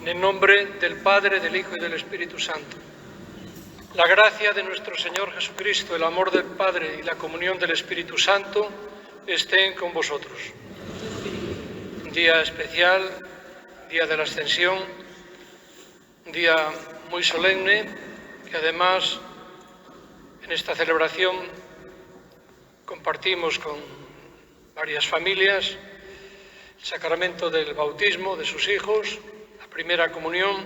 En el nombre del Padre, del Hijo y del Espíritu Santo. La gracia de nuestro Señor Jesucristo, el amor del Padre y la comunión del Espíritu Santo estén con vosotros. Un día especial, día de la Ascensión, un día muy solemne, que además en esta celebración compartimos con varias familias el sacramento del bautismo de sus hijos, la primera comunión,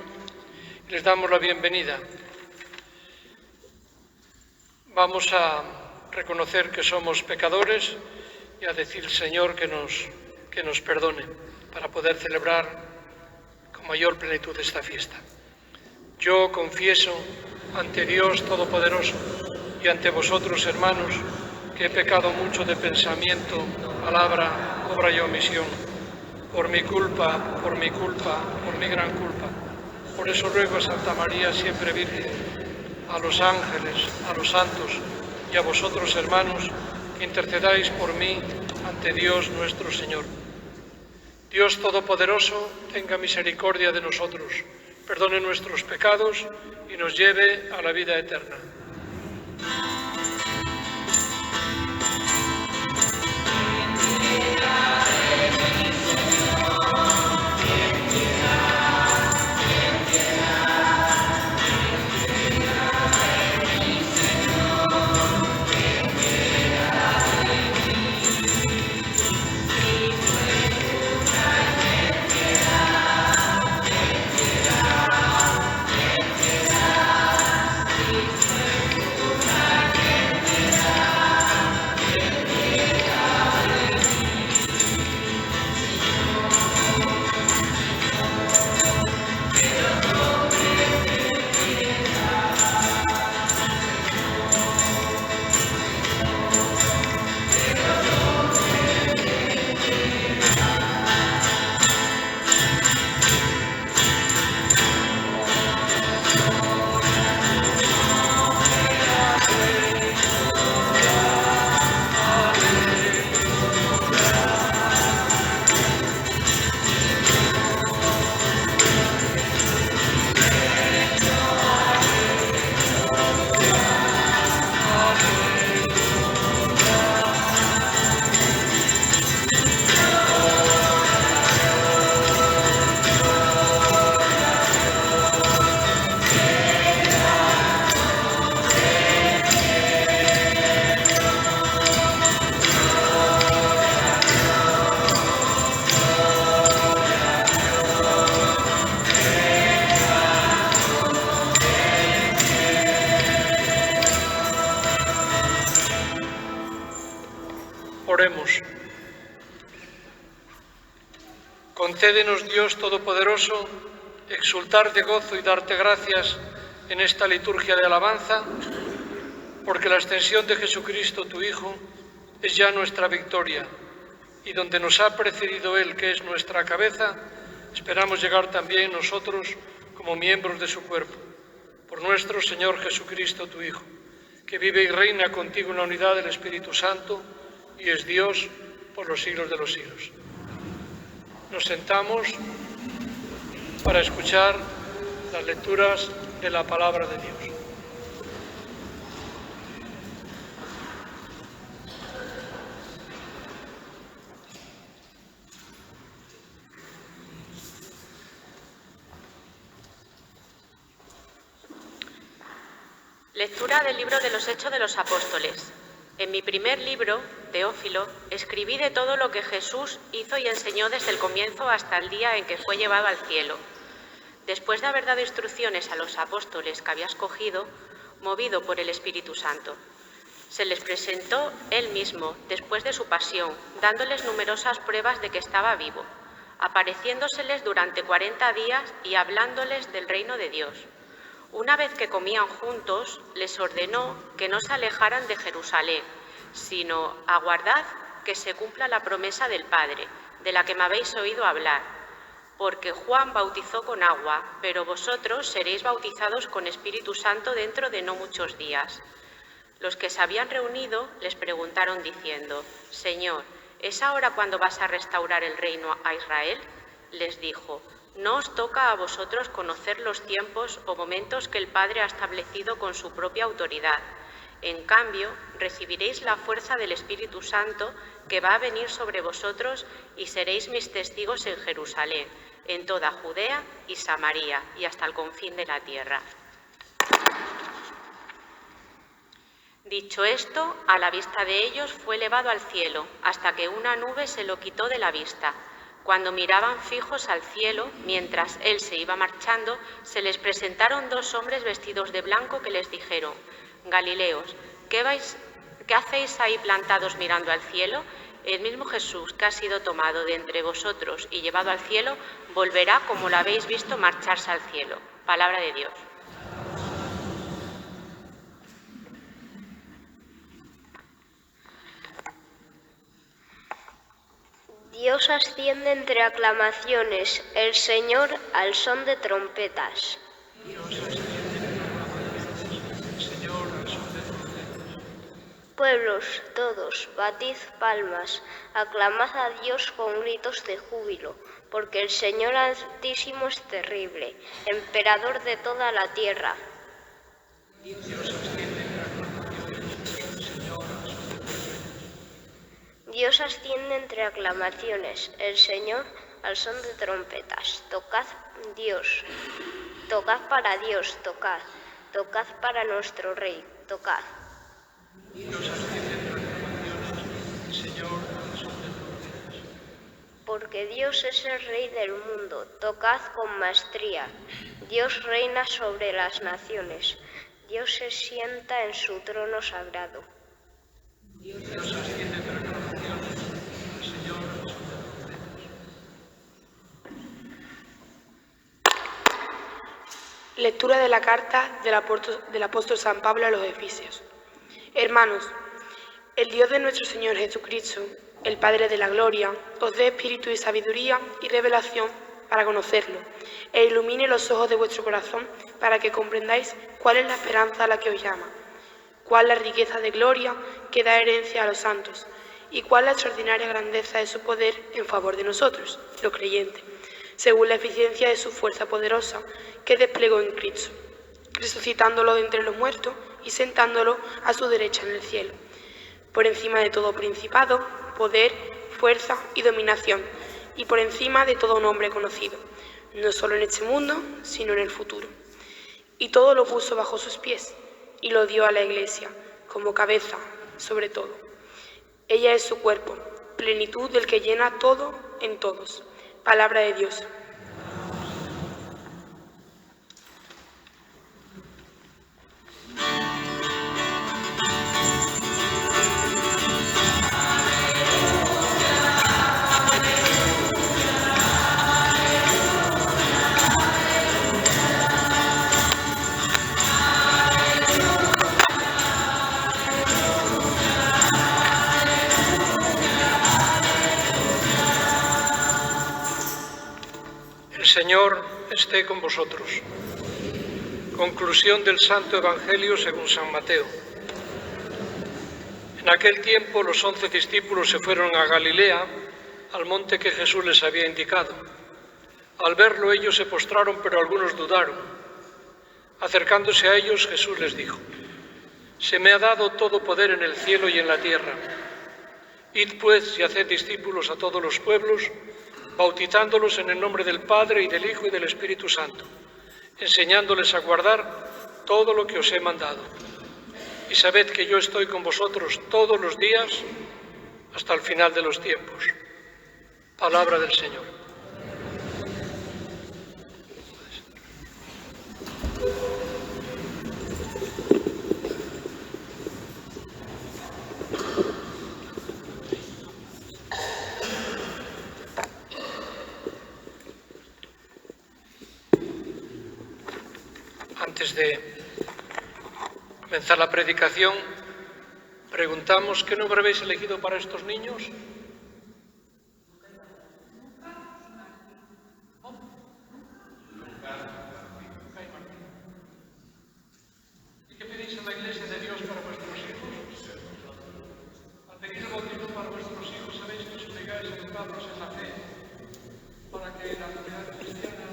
y les damos la bienvenida. Vamos a reconocer que somos pecadores y a decir al Señor que nos perdone para poder celebrar con mayor plenitud esta fiesta. Yo confieso ante Dios Todopoderoso y ante vosotros, hermanos, que he pecado mucho de pensamiento, palabra, obra y omisión, por mi culpa, por mi gran culpa. Por eso ruego a Santa María, siempre Virgen, a los ángeles, a los santos y a vosotros, hermanos, que intercedáis por mí ante Dios nuestro Señor. Dios Todopoderoso, tenga misericordia de nosotros, perdone nuestros pecados y nos lleve a la vida eterna. Oremos. Concédenos, Dios Todopoderoso, exultar de gozo y darte gracias en esta liturgia de alabanza, porque la ascensión de Jesucristo, tu Hijo, es ya nuestra victoria, y donde nos ha precedido Él, que es nuestra cabeza, esperamos llegar también nosotros como miembros de su cuerpo. Por nuestro Señor Jesucristo, tu Hijo, que vive y reina contigo en la unidad del Espíritu Santo, y es Dios por los siglos de los siglos. Nos sentamos para escuchar las lecturas de la palabra de Dios. Lectura del libro de los Hechos de los Apóstoles. En mi primer libro, Teófilo, escribí de todo lo que Jesús hizo y enseñó desde el comienzo hasta el día en que fue llevado al cielo. Después de haber dado instrucciones a los apóstoles que había escogido, movido por el Espíritu Santo, se les presentó Él mismo después de su pasión, dándoles numerosas pruebas de que estaba vivo, apareciéndoseles durante 40 días y hablándoles del reino de Dios. Una vez que comían juntos, les ordenó que no se alejaran de Jerusalén, sino aguardad que se cumpla la promesa del Padre, de la que me habéis oído hablar. Porque Juan bautizó con agua, pero vosotros seréis bautizados con Espíritu Santo dentro de no muchos días. Los que se habían reunido les preguntaron diciendo: Señor, ¿es ahora cuando vas a restaurar el reino a Israel? Les dijo: No os toca a vosotros conocer los tiempos o momentos que el Padre ha establecido con su propia autoridad. En cambio, recibiréis la fuerza del Espíritu Santo que va a venir sobre vosotros y seréis mis testigos en Jerusalén, en toda Judea y Samaria y hasta el confín de la tierra. Dicho esto, a la vista de ellos fue elevado al cielo, hasta que una nube se lo quitó de la vista. Cuando miraban fijos al cielo, mientras él se iba marchando, se les presentaron dos hombres vestidos de blanco que les dijeron: Galileos, ¿qué hacéis ahí plantados mirando al cielo? El mismo Jesús que ha sido tomado de entre vosotros y llevado al cielo, volverá como lo habéis visto marcharse al cielo. Palabra de Dios. Dios asciende entre aclamaciones, el Señor al son de trompetas. Pueblos todos, batid palmas, aclamad a Dios con gritos de júbilo, porque el Señor Altísimo es terrible, emperador de toda la tierra. Dios asciende entre aclamaciones, el Señor al son de trompetas. Tocad Dios, tocad para Dios, tocad para nuestro Rey, tocad. Porque Dios es el Rey del mundo, tocad con maestría. Dios reina sobre las naciones, Dios se sienta en su trono sagrado. Lectura de la carta del apóstol San Pablo a los Efesios. Hermanos, el Dios de nuestro Señor Jesucristo, el Padre de la gloria, os dé espíritu y sabiduría y revelación para conocerlo, e ilumine los ojos de vuestro corazón para que comprendáis cuál es la esperanza a la que os llama, cuál la riqueza de gloria que da herencia a los santos, y cuál la extraordinaria grandeza de su poder en favor de nosotros, los creyentes, según la eficiencia de su fuerza poderosa que desplegó en Cristo, resucitándolo de entre los muertos y sentándolo a su derecha en el cielo, por encima de todo principado, poder, fuerza y dominación, y por encima de todo nombre conocido, no solo en este mundo, sino en el futuro. Y todo lo puso bajo sus pies, y lo dio a la Iglesia, como cabeza sobre todo. Ella es su cuerpo, plenitud del que llena todo en todos. Palabra de Dios. El Señor esté con vosotros. Conclusión del Santo Evangelio según San Mateo. En aquel tiempo los 11 discípulos se fueron a Galilea, al monte que Jesús les había indicado. Al verlo ellos se postraron, pero algunos dudaron. Acercándose a ellos, Jesús les dijo: «Se me ha dado todo poder en el cielo y en la tierra. Id pues y haced discípulos a todos los pueblos, bautizándolos en el nombre del Padre y del Hijo y del Espíritu Santo, enseñándoles a guardar todo lo que os he mandado. Y sabed que yo estoy con vosotros todos los días hasta el final de los tiempos». Palabra del Señor. Antes de comenzar la predicación, preguntamos: ¿qué nombre habéis elegido para estos niños? ¿Y qué pedís a la Iglesia de Dios para vuestros hijos? Al pedir el bautismo para vuestros hijos, sabéis que os obligáis a educarlos en la fe, para que la comunidad cristiana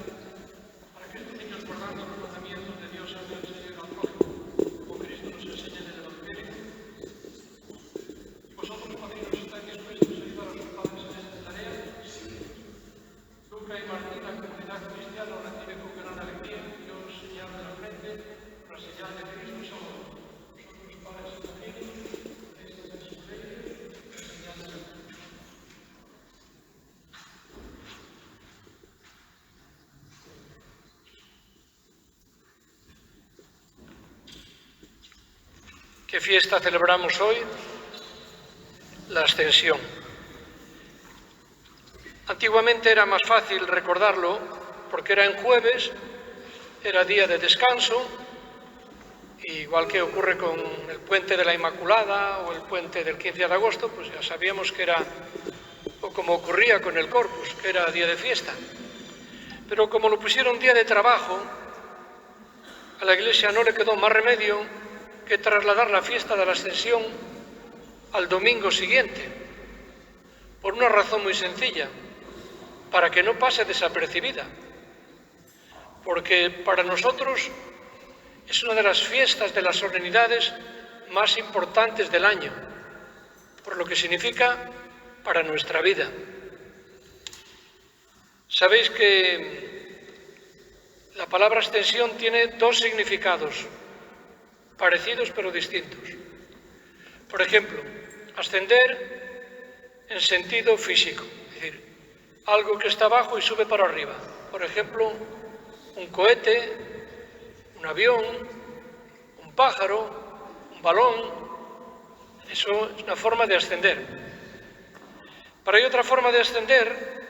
¿Qué fiesta celebramos hoy? La Ascensión. Antiguamente era más fácil recordarlo porque era en jueves, era día de descanso, igual que ocurre con el puente de la Inmaculada o el puente del 15 de agosto, pues ya sabíamos que era, o como ocurría con el Corpus, que era día de fiesta. Pero como lo pusieron día de trabajo, a la Iglesia no le quedó más remedio que trasladar la fiesta de la Ascensión al domingo siguiente, por una razón muy sencilla, para que no pase desapercibida, porque para nosotros es una de las fiestas, de las solemnidades más importantes del año, por lo que significa para nuestra vida. Sabéis que la palabra ascensión tiene dos significados, parecidos pero distintos. Por ejemplo, ascender en sentido físico, es decir, algo que está abajo y sube para arriba. Por ejemplo, un cohete, un avión, un pájaro, un balón. Eso es una forma de ascender. Pero hay otra forma de ascender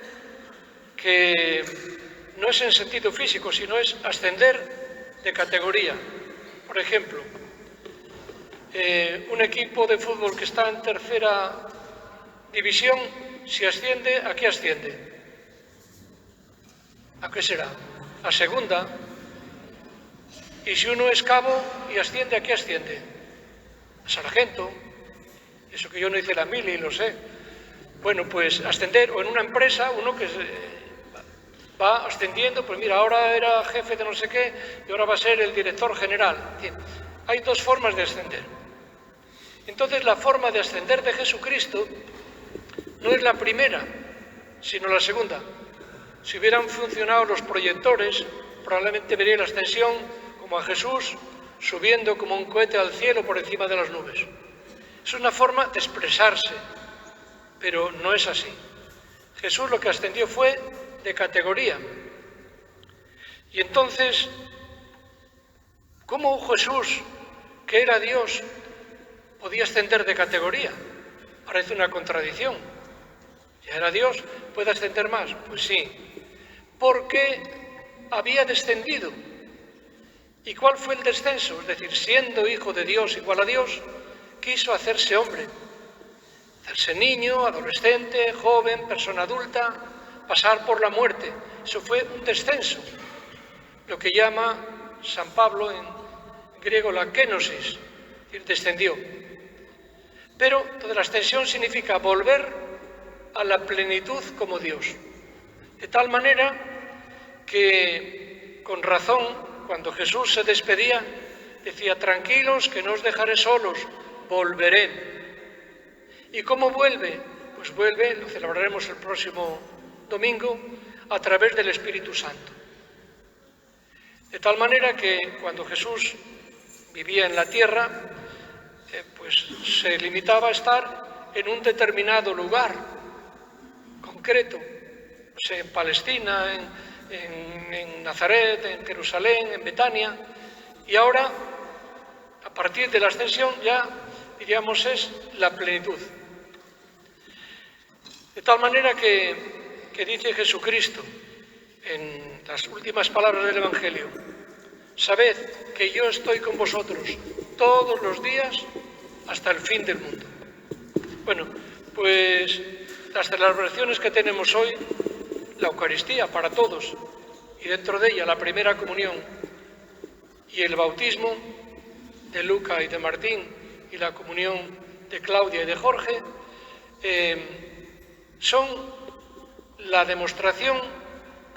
que no es en sentido físico, sino es ascender de categoría. Por ejemplo, un equipo de fútbol que está en tercera división, si asciende, ¿a qué asciende? ¿A qué será? A segunda. Y si uno es cabo y asciende, ¿a qué asciende? A sargento. Eso que yo no hice la mili, lo sé. Bueno, pues ascender, o en una empresa, uno que va ascendiendo, pues mira, ahora era jefe de no sé qué y ahora va a ser el director general. Hay dos formas de ascender. Entonces, la forma de ascender de Jesucristo no es la primera, sino la segunda. Si hubieran funcionado los proyectores, probablemente vería la ascensión como a Jesús subiendo como un cohete al cielo por encima de las nubes. Es una forma de expresarse, pero no es así. Jesús lo que ascendió fue de categoría. Y entonces, ¿cómo Jesús, que era Dios, podía ascender de categoría? Parece una contradicción. Ya era Dios, ¿puede ascender más? Pues sí, porque había descendido. ¿Y cuál fue el descenso? Es decir, siendo hijo de Dios, igual a Dios, quiso hacerse hombre, hacerse niño, adolescente, joven, persona adulta, pasar por la muerte. Eso fue un descenso, lo que llama San Pablo en griego la kenosis, es decir, descendió. Pero toda la ascensión significa volver a la plenitud como Dios. De tal manera que, con razón, cuando Jesús se despedía, decía: tranquilos, que no os dejaré solos, volveré. ¿Y cómo vuelve? Pues vuelve, lo celebraremos el próximo domingo, a través del Espíritu Santo. De tal manera que cuando Jesús vivía en la tierra, pues se limitaba a estar en un determinado lugar concreto, no sé, en Palestina, en Nazaret, en Jerusalén, en Betania, y ahora, a partir de la ascensión, ya diríamos es la plenitud. De tal manera que dice Jesucristo en las últimas palabras del Evangelio: sabed que yo estoy con vosotros todos los días hasta el fin del mundo. Bueno, pues las celebraciones que tenemos hoy, la Eucaristía para todos, y dentro de ella la primera comunión y el bautismo de Luca y de Martín y la comunión de Claudia y de Jorge, son la demostración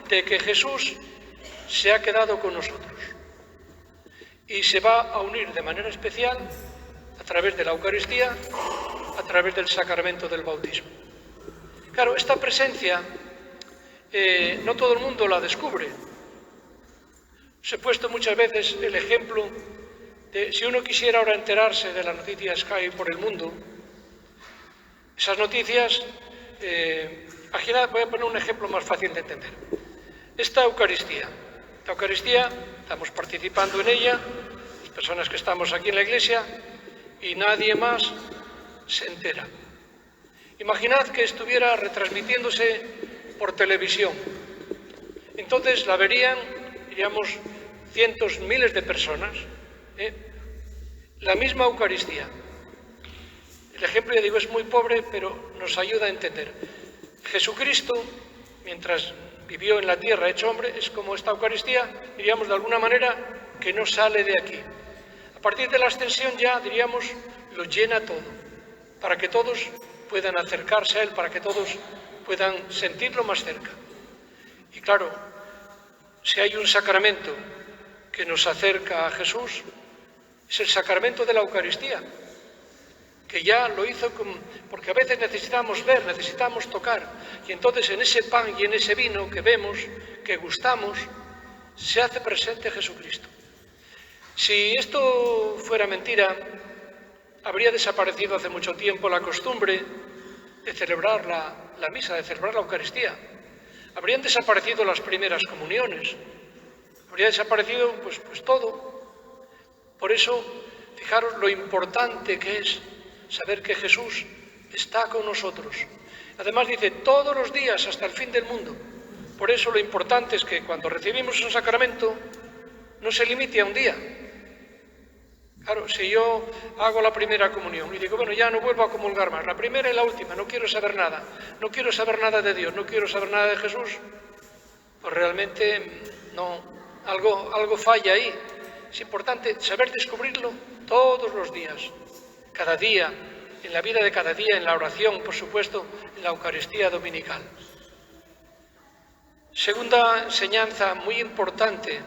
de que Jesús se ha quedado con nosotros y se va a unir de manera especial a través de la Eucaristía, a través del sacramento del bautismo. Claro, esta presencia no todo el mundo la descubre. Os he puesto muchas veces el ejemplo Si uno quisiera ahora enterarse de las noticias que hay por el mundo, esas noticias, imaginad, voy a poner un ejemplo más fácil de entender. Esta Eucaristía, estamos participando en ella, las personas que estamos aquí en la iglesia, y nadie más se entera. Imaginad que estuviera retransmitiéndose por televisión. Entonces la verían, diríamos, cientos, miles de personas. La misma Eucaristía. El ejemplo, ya digo, es muy pobre, pero nos ayuda a entender. Jesucristo, mientras vivió en la tierra hecho hombre, es como esta Eucaristía, diríamos de alguna manera, que no sale de aquí. A partir de la ascensión ya, diríamos, lo llena todo, para que todos puedan acercarse a Él, para que todos puedan sentirlo más cerca. Y claro, si hay un sacramento que nos acerca a Jesús, es el sacramento de la Eucaristía, que ya lo hizo, porque a veces necesitamos ver, necesitamos tocar, y entonces en ese pan y en ese vino que vemos, que gustamos, se hace presente Jesucristo. Si esto fuera mentira, habría desaparecido hace mucho tiempo la costumbre de celebrar la misa, de celebrar la Eucaristía. Habrían desaparecido las primeras comuniones, habría desaparecido pues todo. Por eso, fijaros lo importante que es saber que Jesús está con nosotros. Además dice, todos los días hasta el fin del mundo. Por eso lo importante es que cuando recibimos un sacramento no se limite a un día. Claro, si yo hago la primera comunión y digo, bueno, ya no vuelvo a comulgar más, la primera y la última, no quiero saber nada de Dios, no quiero saber nada de Jesús, pues realmente no, algo falla ahí. Es importante saber descubrirlo todos los días, cada día, en la vida de cada día, en la oración, por supuesto, en la Eucaristía dominical. Segunda enseñanza muy importante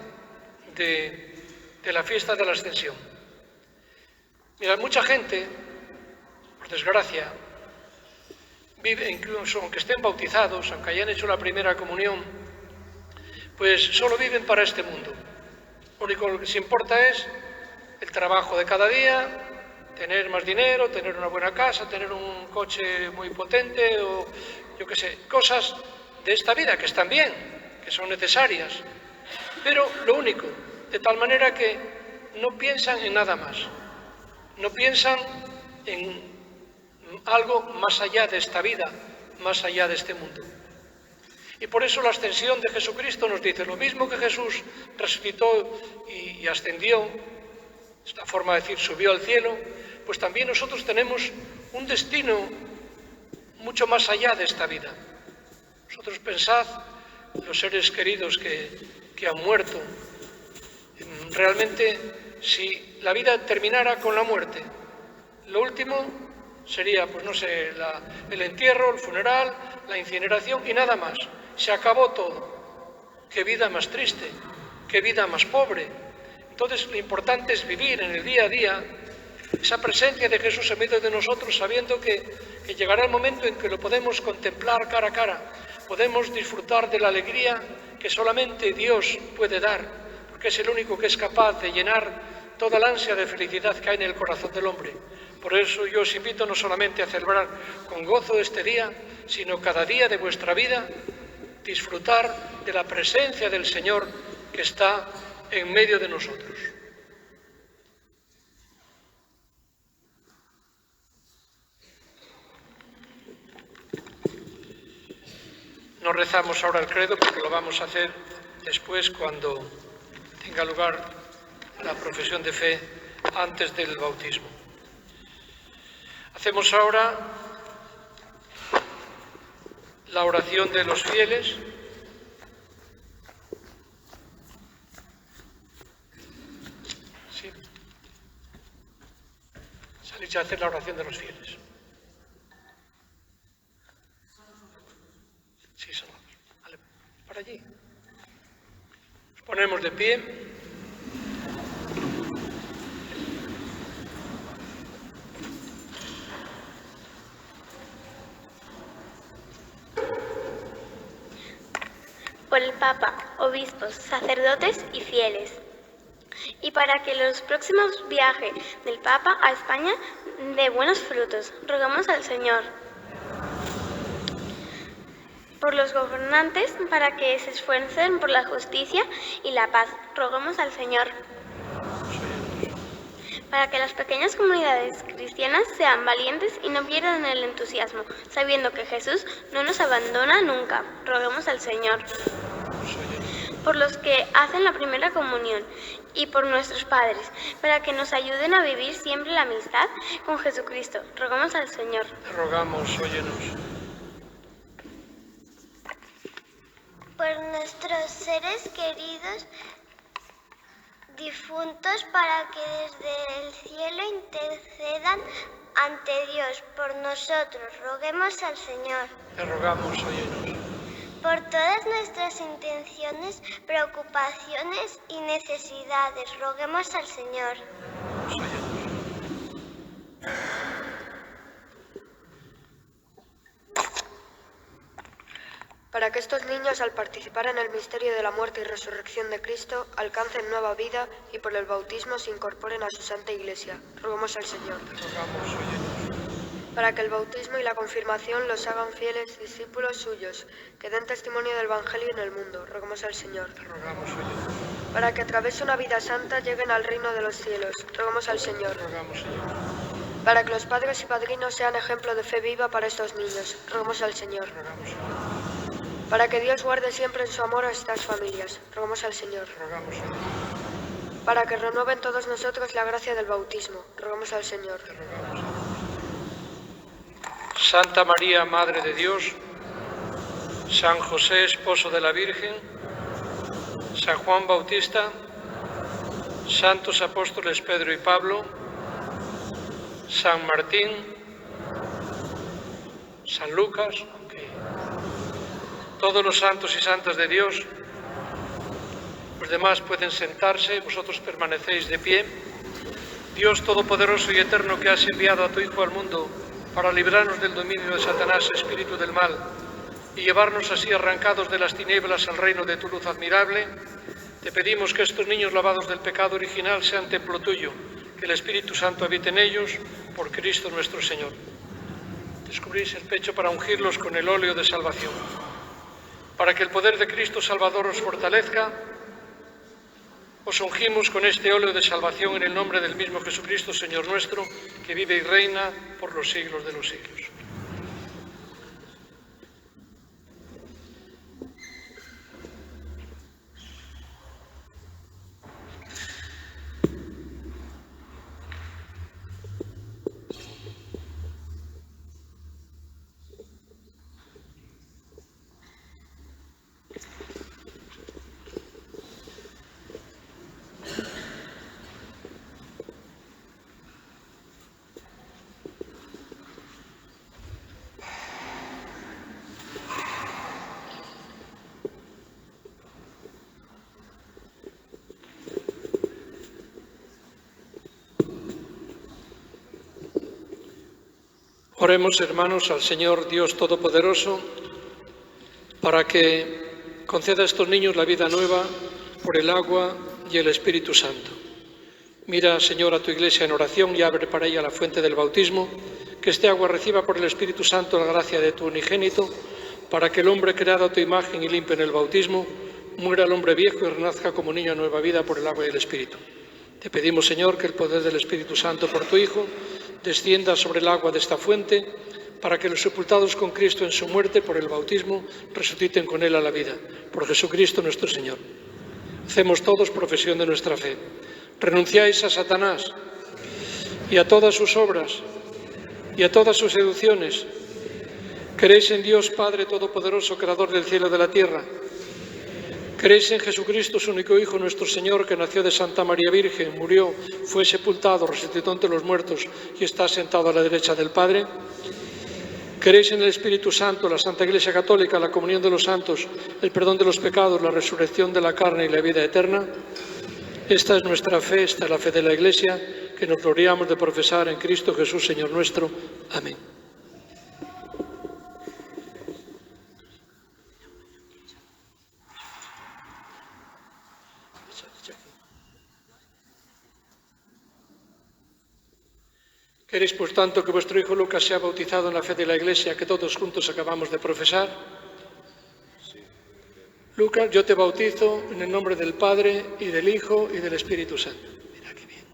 de la fiesta de la Ascensión. Mirad, mucha gente, por desgracia, vive, incluso aunque estén bautizados, aunque hayan hecho la primera comunión, pues solo viven para este mundo. Lo único que les importa es el trabajo de cada día, tener más dinero, tener una buena casa, tener un coche muy potente o yo qué sé, cosas de esta vida que están bien, que son necesarias, pero lo único, de tal manera que no piensan en nada más, no piensan en algo más allá de esta vida, más allá de este mundo. Y por eso la ascensión de Jesucristo nos dice, lo mismo que Jesús resucitó y ascendió, esta forma de decir subió al cielo, pues también nosotros tenemos un destino mucho más allá de esta vida. Vosotros pensad, los seres queridos que han muerto, realmente si la vida terminara con la muerte, lo último sería, pues no sé, el entierro, el funeral, la incineración y nada más. Se acabó todo. Qué vida más triste, qué vida más pobre. Entonces lo importante es vivir en el día a día esa presencia de Jesús en medio de nosotros, sabiendo que llegará el momento en que lo podemos contemplar cara a cara, podemos disfrutar de la alegría que solamente Dios puede dar, porque es el único que es capaz de llenar toda la ansia de felicidad que hay en el corazón del hombre. Por eso yo os invito no solamente a celebrar con gozo este día, sino cada día de vuestra vida, disfrutar de la presencia del Señor que está en medio de nosotros. No rezamos ahora el credo porque lo vamos a hacer después cuando tenga lugar la profesión de fe antes del bautismo. Hacemos ahora la oración de los fieles. Sí. Salís a hacer la oración de los fieles. Sí, son otros. Vale, para allí. Nos ponemos de pie. Por el Papa, obispos, sacerdotes y fieles. y para que los próximos viajes del Papa a España dé buenos frutos. Rogamos al Señor. Por los gobernantes, para que se esfuercen por la justicia y la paz. Rogamos al Señor. Para que las pequeñas comunidades cristianas sean valientes y no pierdan el entusiasmo, sabiendo que Jesús no nos abandona nunca. Roguemos al Señor. Por los que hacen la primera comunión y por nuestros padres, para que nos ayuden a vivir siempre la amistad con Jesucristo. Rogamos al Señor. Te rogamos, óyenos. Por nuestros seres queridos difuntos, para que desde el cielo intercedan ante Dios por nosotros. Roguemos al Señor. Te rogamos, óyenos. Por todas nuestras intenciones, preocupaciones y necesidades, roguemos al Señor. Para que estos niños, al participar en el misterio de la muerte y resurrección de Cristo, alcancen nueva vida y por el bautismo se incorporen a su Santa Iglesia. Roguemos al Señor. Rogamos, óyenos. Para que el bautismo y la confirmación los hagan fieles discípulos suyos, que den testimonio del Evangelio en el mundo. Roguemos al Señor. Te rogamos, óyenos. Para que a través de una vida santa lleguen al reino de los cielos. Roguemos al Señor. Te rogamos, Señor. Para que los padres y padrinos sean ejemplo de fe viva para estos niños. Roguemos al Señor. Te rogamos, Señor. Para que Dios guarde siempre en su amor a estas familias. Rogamos al Señor. Te rogamos, Señor. Para que renueven todos nosotros la gracia del bautismo. Rogamos al Señor. Te rogamos. Santa María, Madre de Dios, San José, esposo de la Virgen, San Juan Bautista, santos apóstoles Pedro y Pablo, San Martín, San Lucas, todos los santos y santas de Dios. Los demás pueden sentarse, vosotros permanecéis de pie. Dios Todopoderoso y Eterno, que has enviado a tu Hijo al mundo para librarnos del dominio de Satanás, espíritu del mal, y llevarnos así arrancados de las tinieblas al reino de tu luz admirable, te pedimos que estos niños lavados del pecado original sean templo tuyo, que el Espíritu Santo habite en ellos, por Cristo nuestro Señor. Descubrís el pecho para ungirlos con el óleo de salvación. Para que el poder de Cristo Salvador os fortalezca, os ungimos con este óleo de salvación en el nombre del mismo Jesucristo, Señor nuestro, que vive y reina por los siglos de los siglos. Oremos, hermanos, al Señor Dios Todopoderoso para que conceda a estos niños la vida nueva por el agua y el Espíritu Santo. Mira, Señor, a tu Iglesia en oración y abre para ella la fuente del bautismo, que este agua reciba por el Espíritu Santo la gracia de tu unigénito, para que el hombre creado a tu imagen y limpio en el bautismo muera el hombre viejo y renazca como niño a nueva vida por el agua y el Espíritu. Te pedimos, Señor, que el poder del Espíritu Santo por tu Hijo descienda sobre el agua de esta fuente, para que los sepultados con Cristo en su muerte por el bautismo resuciten con Él a la vida. Por Jesucristo nuestro Señor. Hacemos todos profesión de nuestra fe. Renunciáis a Satanás y a todas sus obras y a todas sus seducciones. Creéis en Dios Padre Todopoderoso, Creador del cielo y de la tierra. Creéis en Jesucristo, su único Hijo, nuestro Señor, que nació de Santa María Virgen, murió, fue sepultado, resucitó entre los muertos y está sentado a la derecha del Padre. Creéis en el Espíritu Santo, la Santa Iglesia Católica, la comunión de los santos, el perdón de los pecados, la resurrección de la carne y la vida eterna. Esta es nuestra fe, esta es la fe de la Iglesia, que nos gloriamos de profesar en Cristo Jesús, Señor nuestro. Amén. ¿Queréis, por tanto, que vuestro hijo Lucas sea bautizado en la fe de la Iglesia que todos juntos acabamos de profesar? Lucas, yo te bautizo en el nombre del Padre, y del Hijo, y del Espíritu Santo. Mira qué bien.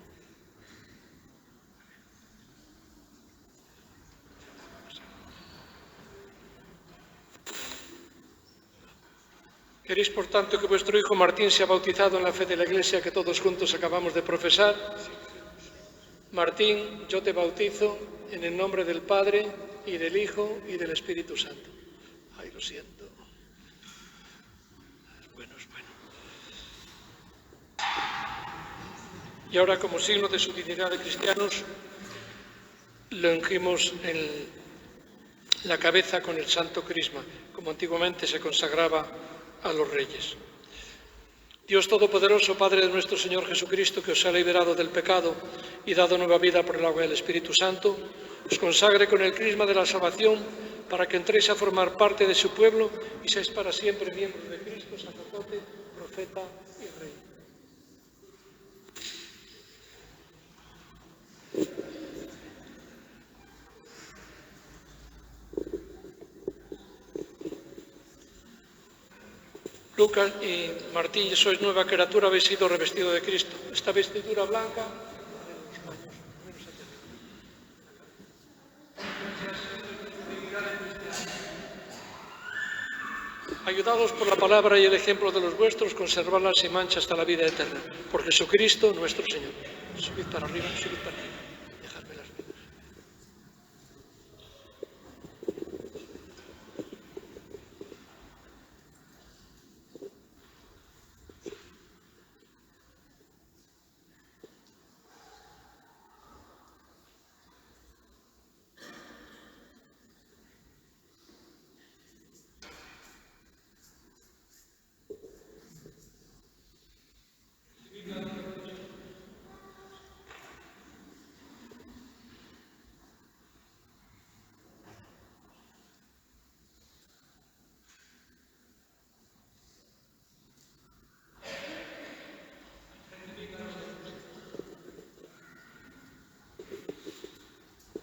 ¿Queréis, por tanto, que vuestro hijo Martín sea bautizado en la fe de la Iglesia que todos juntos acabamos de profesar? Martín, yo te bautizo en el nombre del Padre, y del Hijo, y del Espíritu Santo. Ay, lo siento. Es bueno. Y ahora, como signo de su dignidad de cristianos, lo ungimos en la cabeza con el santo crisma, como antiguamente se consagraba a los reyes. Dios Todopoderoso, Padre de nuestro Señor Jesucristo, que os ha liberado del pecado y dado nueva vida por el agua del Espíritu Santo, os consagre con el crisma de la salvación para que entréis a formar parte de su pueblo y seáis para siempre miembros de Cristo, sacerdote, profeta y rey. Lucas y Martín, sois nueva criatura, habéis sido revestido de Cristo. Esta vestidura blanca, ayudados por la palabra y el ejemplo de los vuestros, conservarla sin mancha hasta la vida eterna. Por Jesucristo nuestro Señor. Subid para arriba, subid para arriba. Dejadme las manos.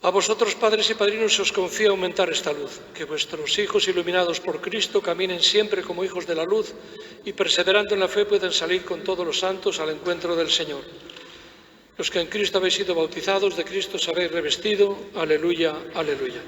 A vosotros, padres y padrinos, os confío aumentar esta luz, que vuestros hijos iluminados por Cristo caminen siempre como hijos de la luz y perseverando en la fe puedan salir con todos los santos al encuentro del Señor. Los que en Cristo habéis sido bautizados, de Cristo os habéis revestido. Aleluya, aleluya.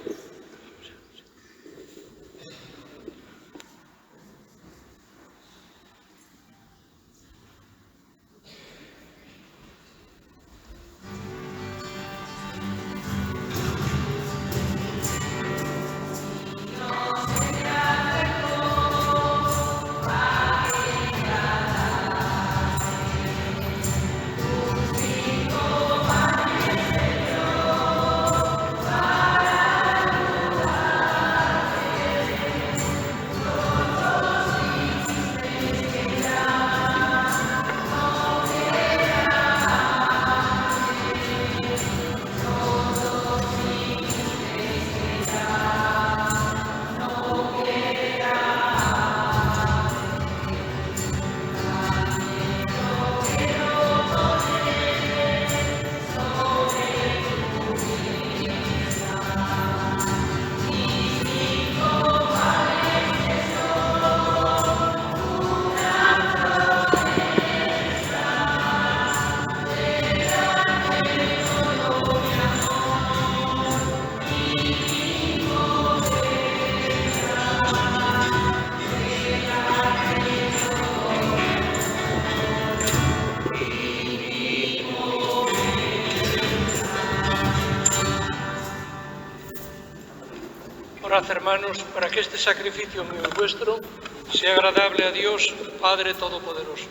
Orad, hermanos, para que este sacrificio mío y vuestro sea agradable a Dios, Padre Todopoderoso.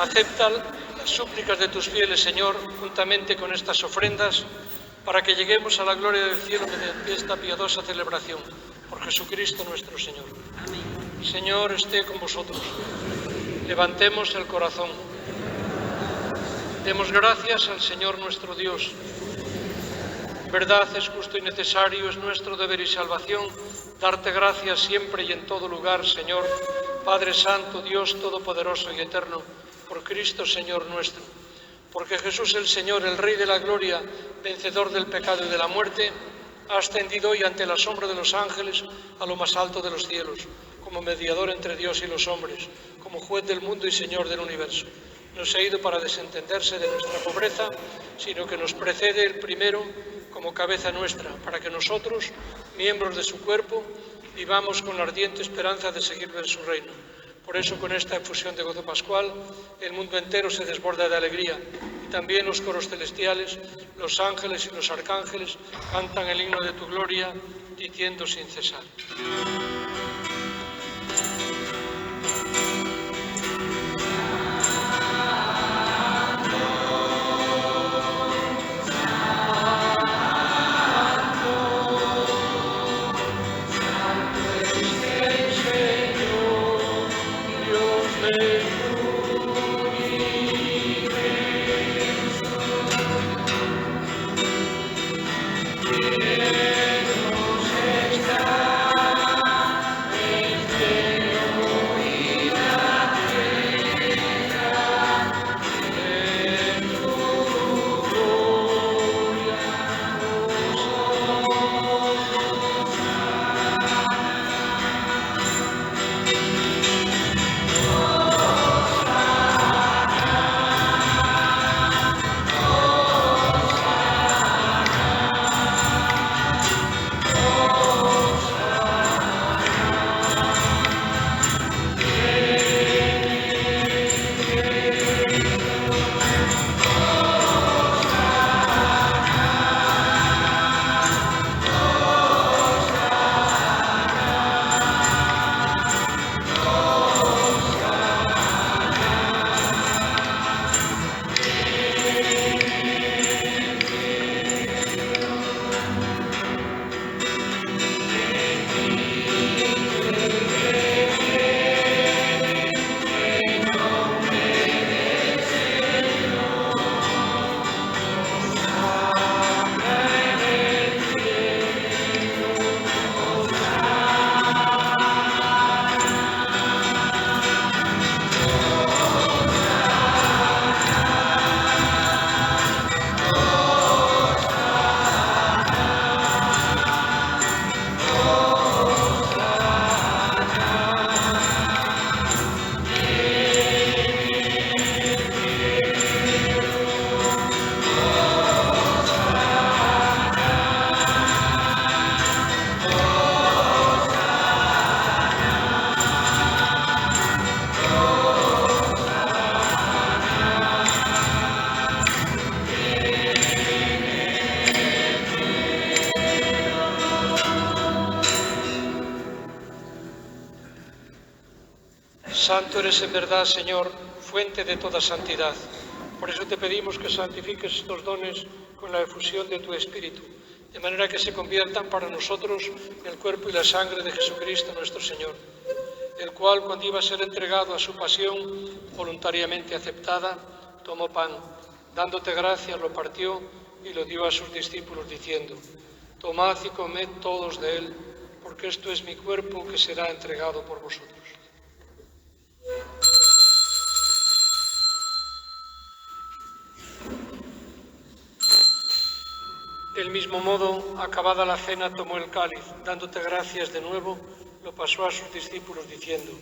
Acepta las súplicas de tus fieles, Señor, juntamente con estas ofrendas, para que lleguemos a la gloria del cielo mediante esta piadosa celebración. Por Jesucristo nuestro Señor. Amén. Señor, esté con vosotros. Levantemos el corazón. Demos gracias al Señor nuestro Dios. En verdad es justo y necesario, es nuestro deber y salvación, darte gracias siempre y en todo lugar, Señor, Padre Santo, Dios Todopoderoso y Eterno, por Cristo Señor nuestro, porque Jesús el Señor, el Rey de la Gloria, vencedor del pecado y de la muerte, ha ascendido hoy ante la sombra de los ángeles a lo más alto de los cielos, como mediador entre Dios y los hombres, como juez del mundo y Señor del universo. No se ha ido para desentenderse de nuestra pobreza, sino que nos precede el primero como cabeza nuestra, para que nosotros, miembros de su cuerpo, vivamos con la ardiente esperanza de seguirlo en su reino. Por eso, con esta efusión de gozo pascual, el mundo entero se desborda de alegría, y también los coros celestiales, los ángeles y los arcángeles cantan el himno de tu gloria, diciendo sin cesar. Santo eres en verdad, Señor, fuente de toda santidad. Por eso te pedimos que santifiques estos dones con la efusión de tu Espíritu, de manera que se conviertan para nosotros en el cuerpo y la sangre de Jesucristo nuestro Señor, el cual, cuando iba a ser entregado a su pasión voluntariamente aceptada, tomó pan, dándote gracias, lo partió y lo dio a sus discípulos, diciendo: tomad y comed todos de él, porque esto es mi cuerpo que será entregado por vosotros. Del mismo modo, acabada la cena, tomó el cáliz, dándote gracias de nuevo, lo pasó a sus discípulos, diciendo: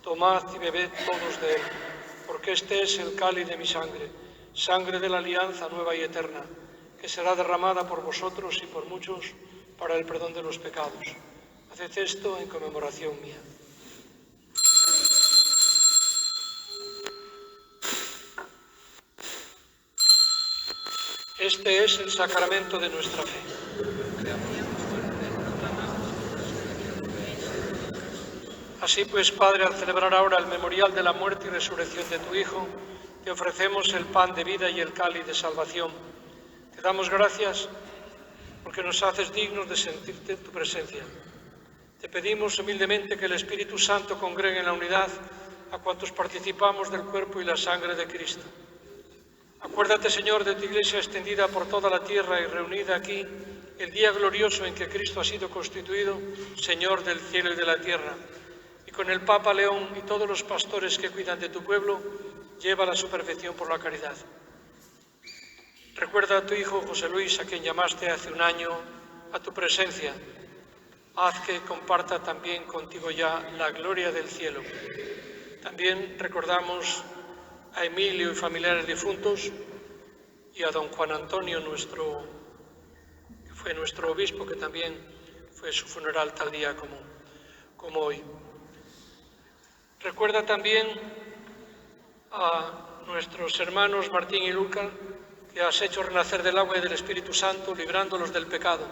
tomad y bebed todos de él, porque este es el cáliz de mi sangre, sangre de la alianza nueva y eterna, que será derramada por vosotros y por muchos para el perdón de los pecados. Haced esto en conmemoración mía. Este es el sacramento de nuestra fe. Así pues, Padre, al celebrar ahora el memorial de la muerte y resurrección de tu Hijo, te ofrecemos el pan de vida y el cáliz de salvación. Te damos gracias porque nos haces dignos de sentirte en tu presencia. Te pedimos humildemente que el Espíritu Santo congregue en la unidad a cuantos participamos del cuerpo y la sangre de Cristo. Acuérdate, Señor, de tu Iglesia extendida por toda la tierra y reunida aquí el día glorioso en que Cristo ha sido constituido Señor del cielo y de la tierra. Y con el Papa León y todos los pastores que cuidan de tu pueblo, llévala a su perfección por la caridad. Recuerda a tu hijo José Luis, a quien llamaste hace un año a tu presencia. Haz que comparta también contigo ya la gloria del cielo. También recordamos a Emilio y familiares difuntos y a don Juan Antonio, que fue nuestro obispo, que también fue su funeral tal día como hoy. Recuerda también a nuestros hermanos Martín y Luca, que has hecho renacer del agua y del Espíritu Santo, librándolos del pecado.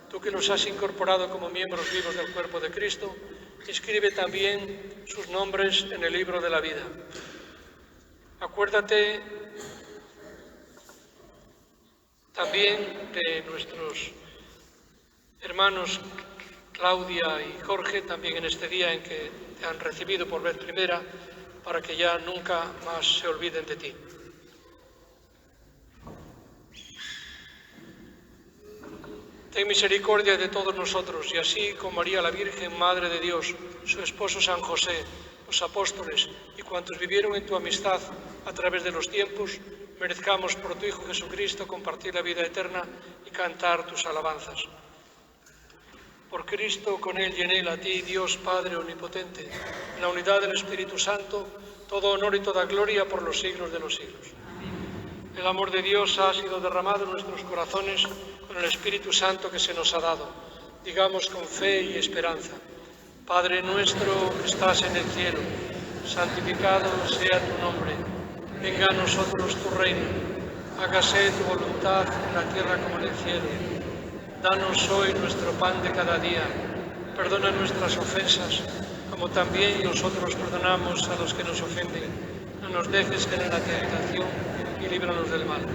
Tú que los has incorporado como miembros vivos del cuerpo de Cristo, inscribe también sus nombres en el libro de la vida. Acuérdate también de nuestros hermanos Claudia y Jorge, también en este día en que te han recibido por vez primera, para que ya nunca más se olviden de ti. Ten misericordia de todos nosotros, y así con María la Virgen, Madre de Dios, su esposo San José, los apóstoles y cuantos vivieron en tu amistad a través de los tiempos, merezcamos por tu Hijo Jesucristo compartir la vida eterna y cantar tus alabanzas. Por Cristo, con Él y en Él, a ti, Dios Padre Omnipotente, en la unidad del Espíritu Santo, todo honor y toda gloria por los siglos de los siglos. El amor de Dios ha sido derramado en nuestros corazones con el Espíritu Santo que se nos ha dado. Digamos con fe y esperanza: Padre nuestro que estás en el cielo, santificado sea tu nombre. Venga a nosotros tu reino. Hágase tu voluntad en la tierra como en el cielo. Danos hoy nuestro pan de cada día. Perdona nuestras ofensas, como también nosotros perdonamos a los que nos ofenden. No nos dejes caer en la tentación y líbranos del mal.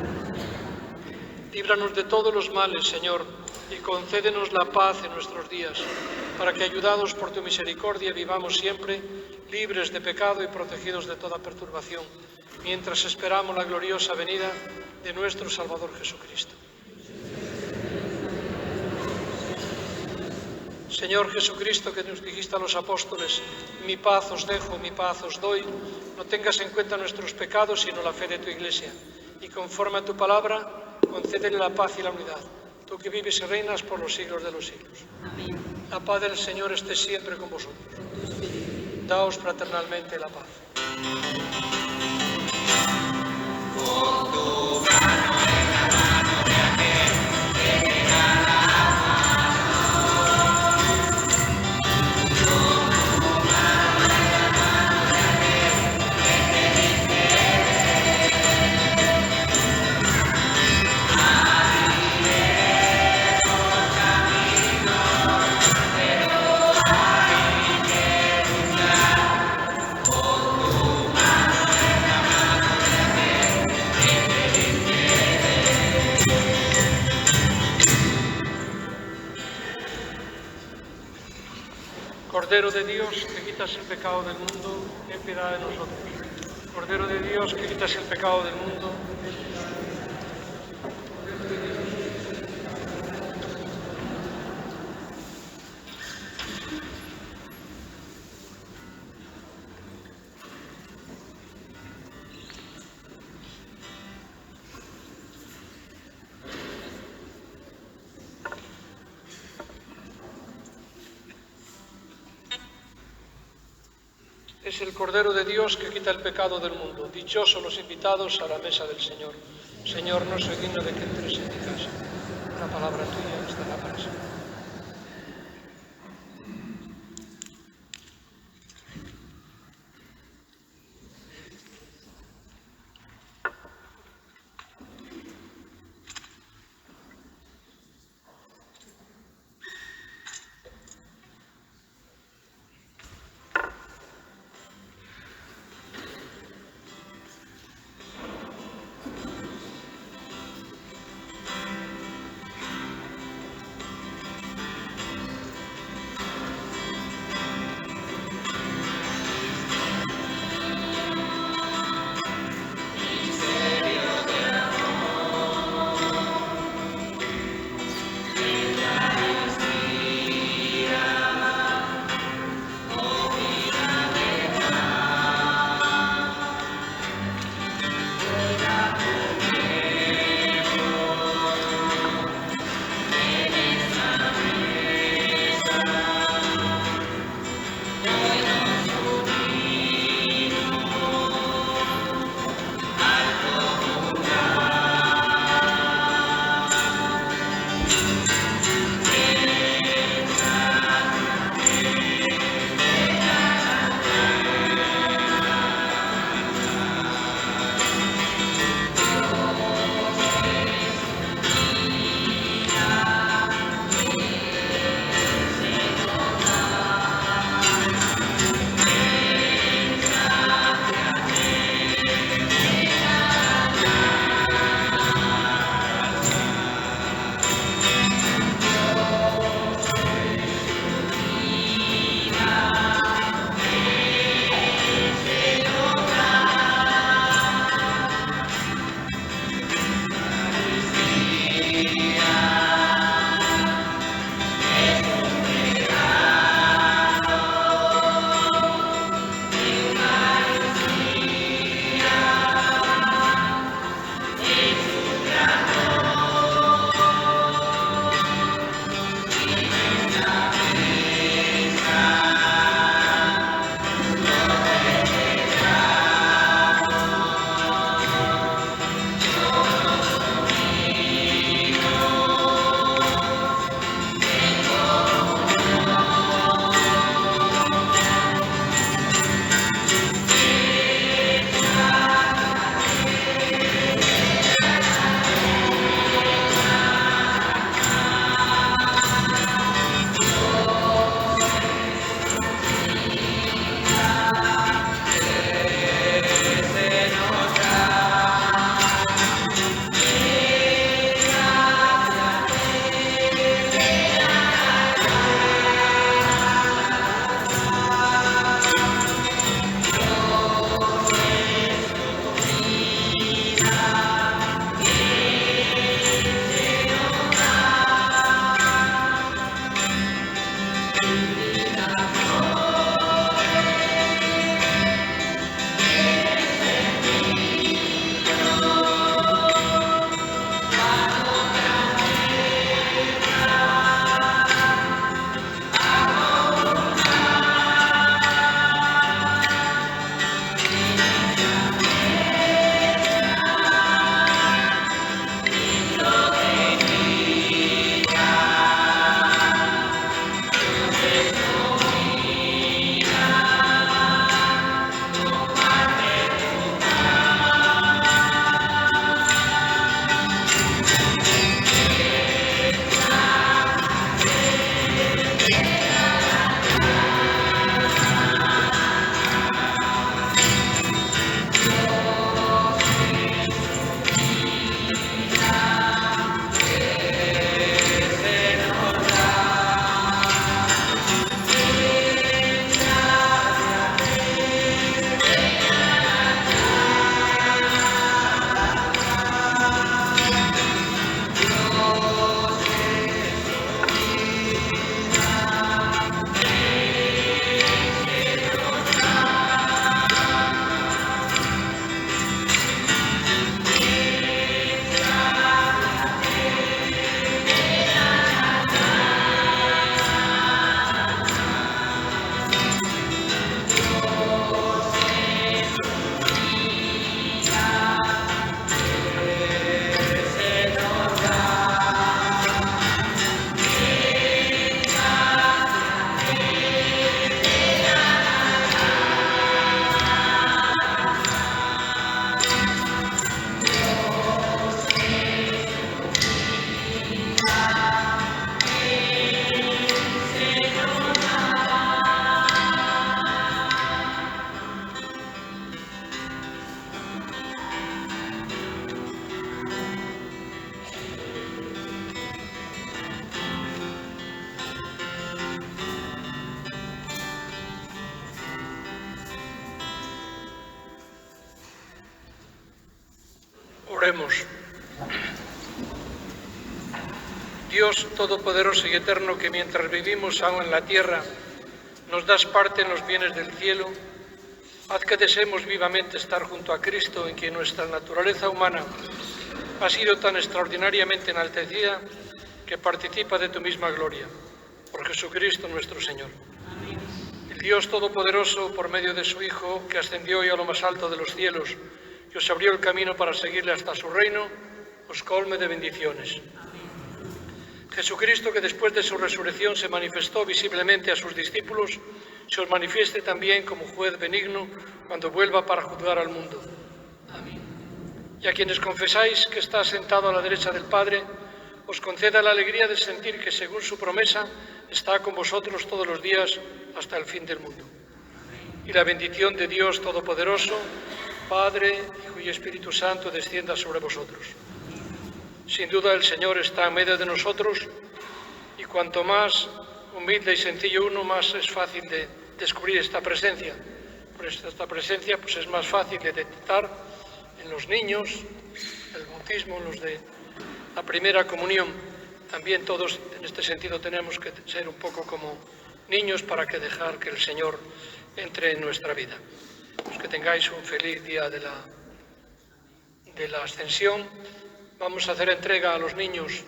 Líbranos de todos los males, Señor, y concédenos la paz en nuestros días, para que, ayudados por tu misericordia, vivamos siempre libres de pecado y protegidos de toda perturbación, mientras esperamos la gloriosa venida de nuestro Salvador Jesucristo. Señor Jesucristo, que nos dijiste a los apóstoles: mi paz os dejo, mi paz os doy, no tengas en cuenta nuestros pecados, sino la fe de tu Iglesia, y conforme a tu palabra, concédele la paz y la unidad, tú que vives y reinas por los siglos de los siglos. Amén. La paz del Señor esté siempre con vosotros. Daos fraternalmente la paz. Con tu mano en la mano de aquel que te da la Cordero de Dios, que quitas el pecado del mundo, ten piedad de nosotros. Cordero de Dios, que quitas el pecado del mundo, ten piedad de nosotros. Es el Cordero de Dios que quita el pecado del mundo. Dichosos los invitados a la mesa del Señor. Señor, no soy digno de que entres en mi casa. Una palabra tuya estará para siempre. Oremos. Dios Todopoderoso y Eterno, que mientras vivimos aún en la tierra, nos das parte en los bienes del cielo, haz que deseemos vivamente estar junto a Cristo, en quien nuestra naturaleza humana ha sido tan extraordinariamente enaltecida que participa de tu misma gloria. Por Jesucristo nuestro Señor. El Dios Todopoderoso, por medio de su Hijo, que ascendió hoy a lo más alto de los cielos y os abrió el camino para seguirle hasta su reino, os colme de bendiciones. Jesucristo, que después de su resurrección se manifestó visiblemente a sus discípulos, se os manifieste también como juez benigno cuando vuelva para juzgar al mundo. Amén. Y a quienes confesáis que está sentado a la derecha del Padre, os conceda la alegría de sentir que, según su promesa, está con vosotros todos los días hasta el fin del mundo. Y la bendición de Dios Todopoderoso, Padre, Hijo y Espíritu Santo, descienda sobre vosotros. Sin duda el Señor está en medio de nosotros, y cuanto más humilde y sencillo uno, más es fácil de descubrir esta presencia. Por esta presencia pues es más fácil de detectar en los niños, el bautismo, en los de la primera comunión. También todos en este sentido tenemos que ser un poco como niños para que dejar que el Señor entre en nuestra vida. Pues que tengáis un feliz día de la Ascensión. Vamos a hacer entrega a los niños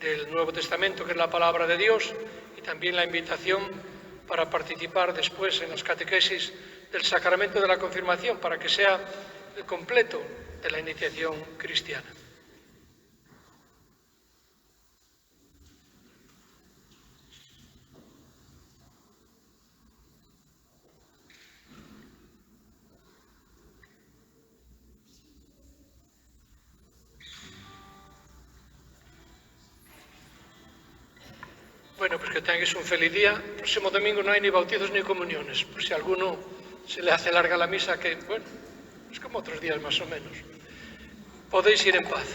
del Nuevo Testamento, que es la palabra de Dios, y también la invitación para participar después en las catequesis del sacramento de la confirmación, para que sea el completo de la iniciación cristiana. Bueno, pues que tengáis un feliz día. El próximo domingo no hay ni bautizos ni comuniones, por si a alguno se le hace larga la misa, que, bueno, es como otros días más o menos. Podéis ir en paz.